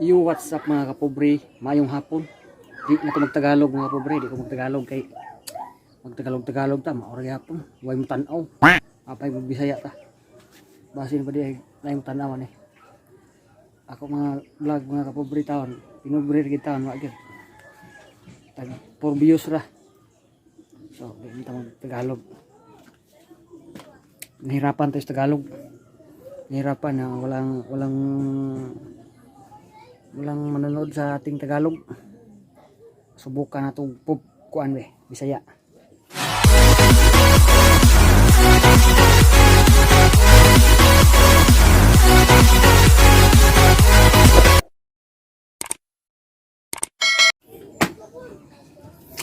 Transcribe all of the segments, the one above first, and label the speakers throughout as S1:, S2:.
S1: Yo, what's up mga kapobre? Mayong hapon. Di na ko magtagalog mga pobre, di ko magtagalog kay magtagalog-tagalog ta maoray hapon. Way mo tan-aw. Apay mo Bisaya ta. Basin pa di ay nay mo tan-aw ni. Ako mga vlog mga kapobre taon, pinubre kita taon wa gyud. Tag for views ra. So, di mo ta magtagalog. Nahirapan tayo sa Tagalog. Nahirapan na walang manonood sa ating Tagalog. Subukan natong kuan we, Bisaya.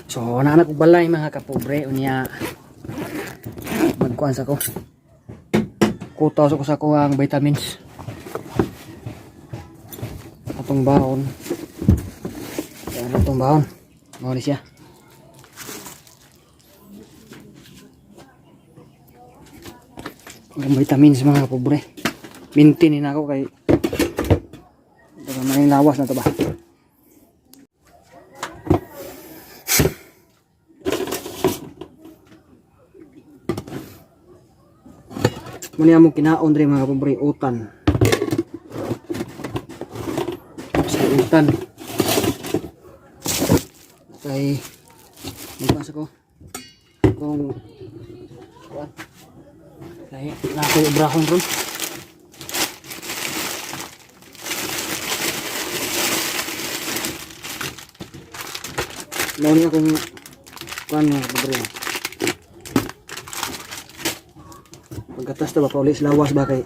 S1: So, naanak ko balay mga kapobre unya magkuan sa ko. Kutaw sa ko sa kuang vitamins. Atong baon. Yan atong baon. Mao ni siya. Ang vitamins mga kapobre. Mintin na ako kay may lawas na to ba. Muna mo kinaon rin mga kapobre, utan. Sa utan. Kay nagbasa ko kung kuan. Kay nakoy obrahon ron. Mao ni akong kuan mga kapobre. Pagkatas ta ba paulis lawas ba kay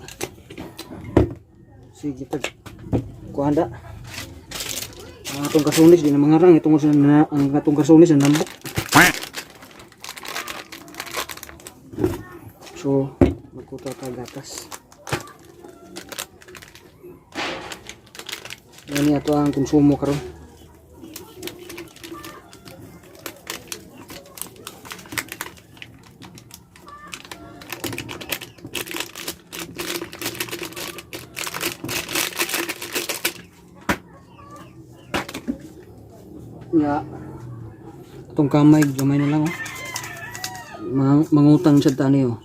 S1: sige tag kuanda ang atong kasunis di na mangarang itong ang atong kasunis na nambok. So magkuta ta gatas yan ato ang konsumo karon. Ya, itong kamay, gamay na lang oh. Mangutang siya tani oh.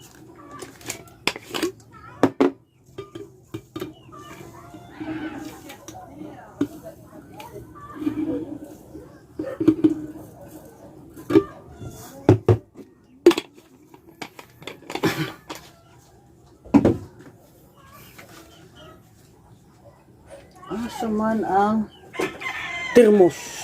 S1: Asa man ang termos?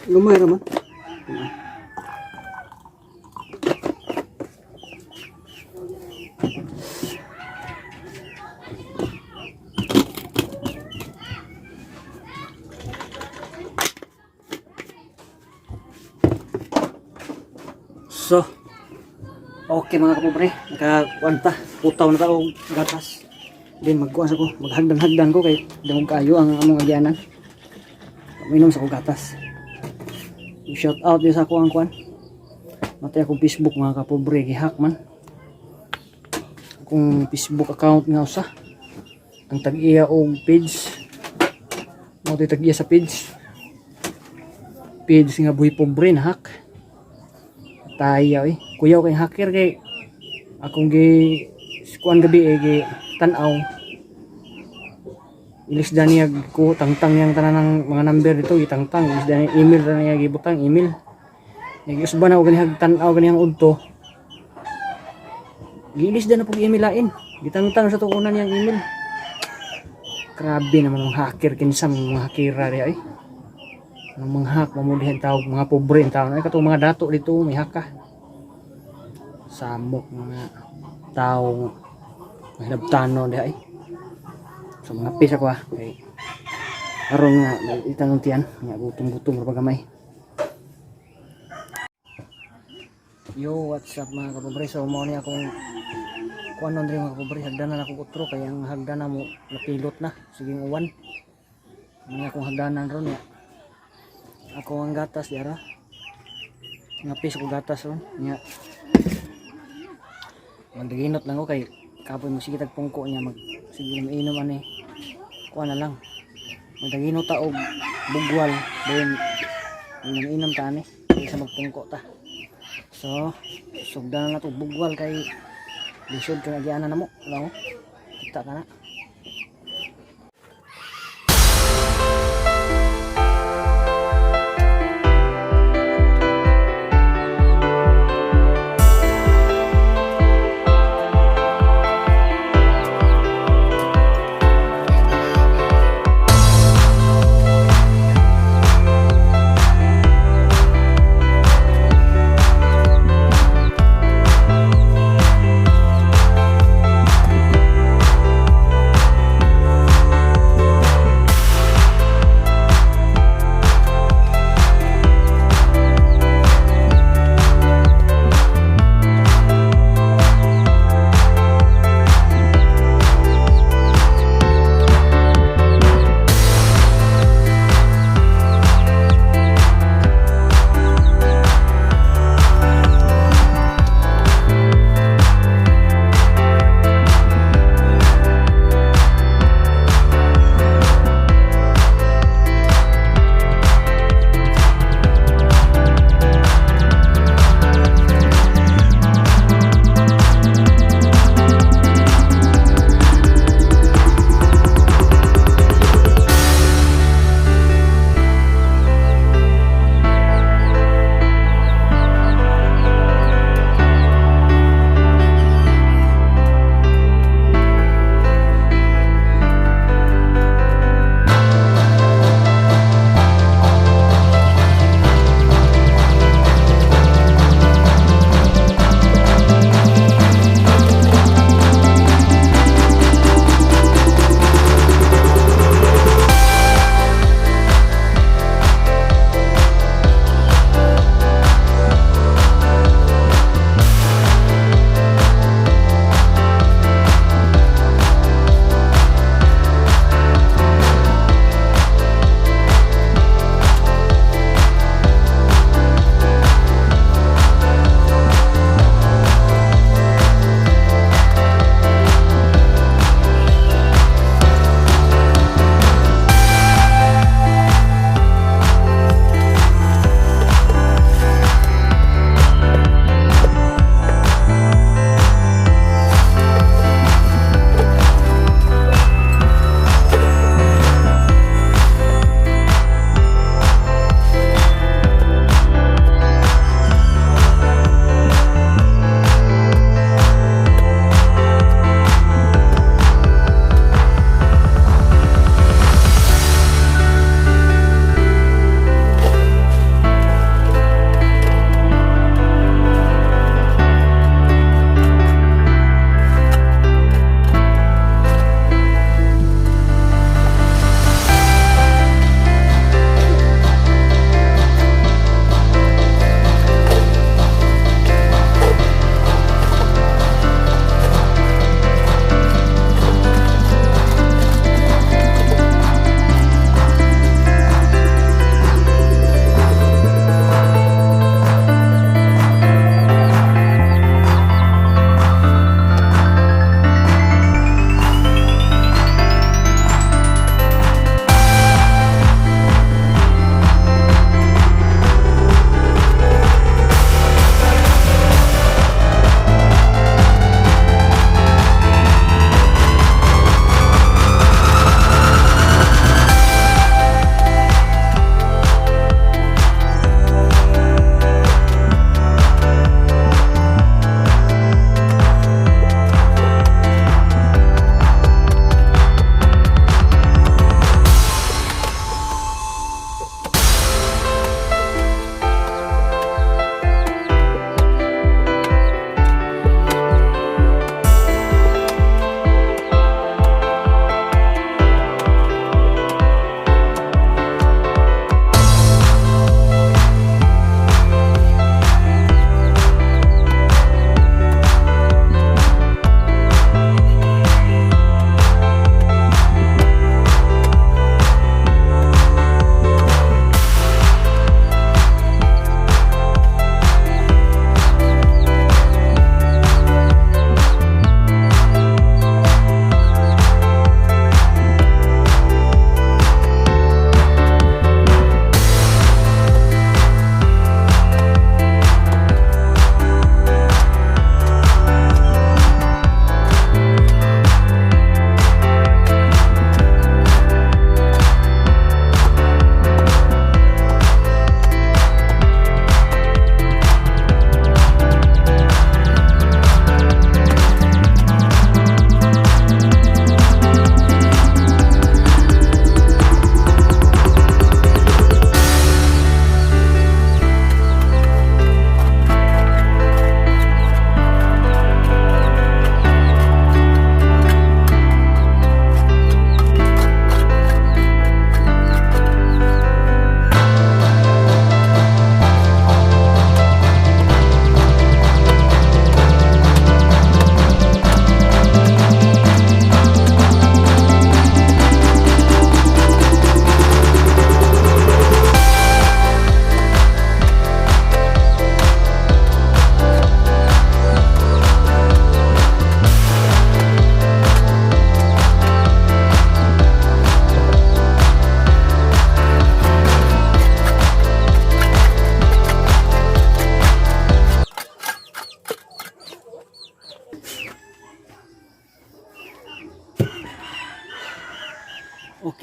S1: Lumay naman. So, okay mga kapobre, nakakuan ta, putaw na ta og gatas. Then magkuan sa ko, maghagdan-hagdan ko kay damog kayo ang among agyanan. Minom sa ko gatas. Shout out din sa ako ang kuan. Matay akong Facebook mga kapobre, gihack man. Akong Facebook account nga usa. Ang tag-iya og page. Mo tag-iya sa page. Page nga buhi pobre na hack. Tayo eh. Kuyaw kay hacker kay akong gi kuan gabi gi tan-aw. Ilis dan niya ko tangtang yang tanan ng mga number dito gitangtang ilis dan email ra niya gibutang email nag-usban na og ganihag tan-aw ganihang udto giilis dan na pug email lain gitangtang sa tuunan yang email. Grabe naman ang hacker kinsa mga hakira di ay ang mga hack mamulihan tawag mga pobre taon ay katong mga dato dito may haka samok mga tao may nabtano di ay. So mga pisa ko okay. aron nga itanong tiyan nga gutom-gutom ra pagamay. Yo, what's up mga kapobre? So mo ni akong kuanon rin mga kapobre, hagdanan ako utro kaya ang hagdanan mo napilot na sige uwan. Nga akong hagdanan ron ya. Ako ang gatas diara. Ngapis ko gatas ron nya. Magdaginot lang ko kay kapoy mo sige tagpungko niya mag sige mainom ani. Kuha na lang. Magdaginot ta og bugwal then inom ta ani isa magpungko ta. So, sugdan na to bugwal kay lisod ka nagyana na mo. Alam mo? Kita ka na.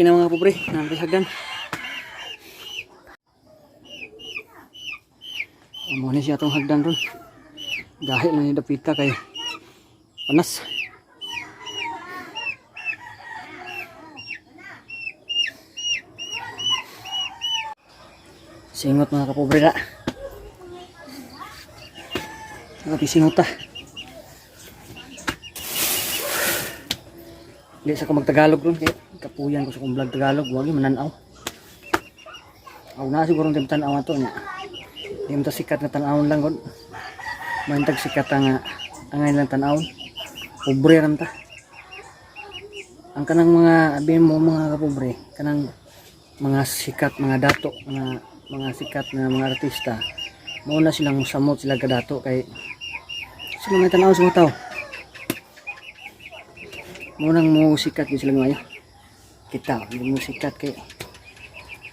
S1: malaki na mga pobre. Nanti hagdan. Amo ni siya tong hagdan ron. Dahil na ni dapita kay panas. Singot mga kapobre na. Singot ta. Hindi sa ko magtagalog ron kaya kapuyan ko sa kong vlog Tagalog. Huwag yung mananaw. Aw na siguro yung tanaw ato niya. Hindi mo sikat na tanawon lang kon. Mantag sikat nga angay lang tanawon. Pobre ram ta. Ang kanang mga abin mo mga kapobre, kanang mga sikat, mga dato, mga sikat na mga artista. Muna silang musamot sila kadato kay sila may tanaw sa mga tao. Munang mo sikat yung sila ngayon. Kita, hindi mo sikat kay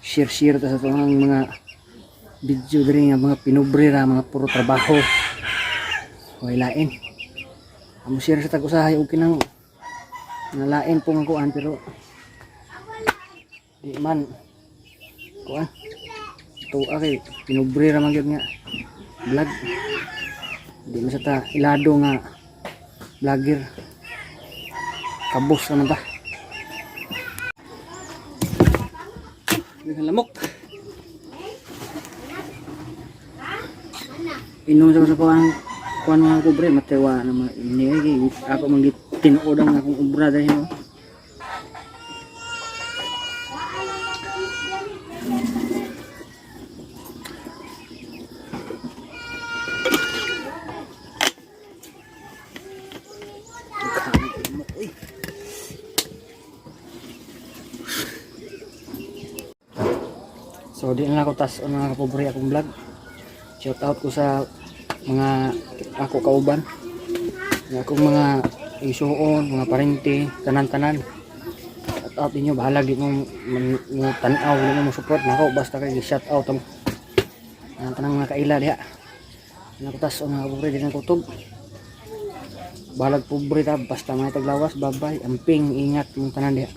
S1: share ta sa itong mga video diri nga mga pinubre ra, mga puro trabaho. Wailain. Amo share sa tag-usahay og kinang nalain po nga kuan pero di man kuan. Tuwa kay pinubre ra man gyud nga vlog. Di man sa ta ilado nga vlogger. Kabos naman ta. Lamok. Inom sa kuan mga pobre matewa na ini ako manggit tinuod ang akong obra dahil no. So di na ako tas mga kapobre akong vlog. Shout out ko sa mga ako kauban. Akong mga isuon, mga parente, tanan-tanan. Shout out ninyo bahala di mo tan-aw, di mo support nako basta kay shout out ang tanang mga kaila diha. Ako tas mga kapobre di na kutob. Balag pobre ta basta may taglawas, babay, amping, ingat mong tanan diha.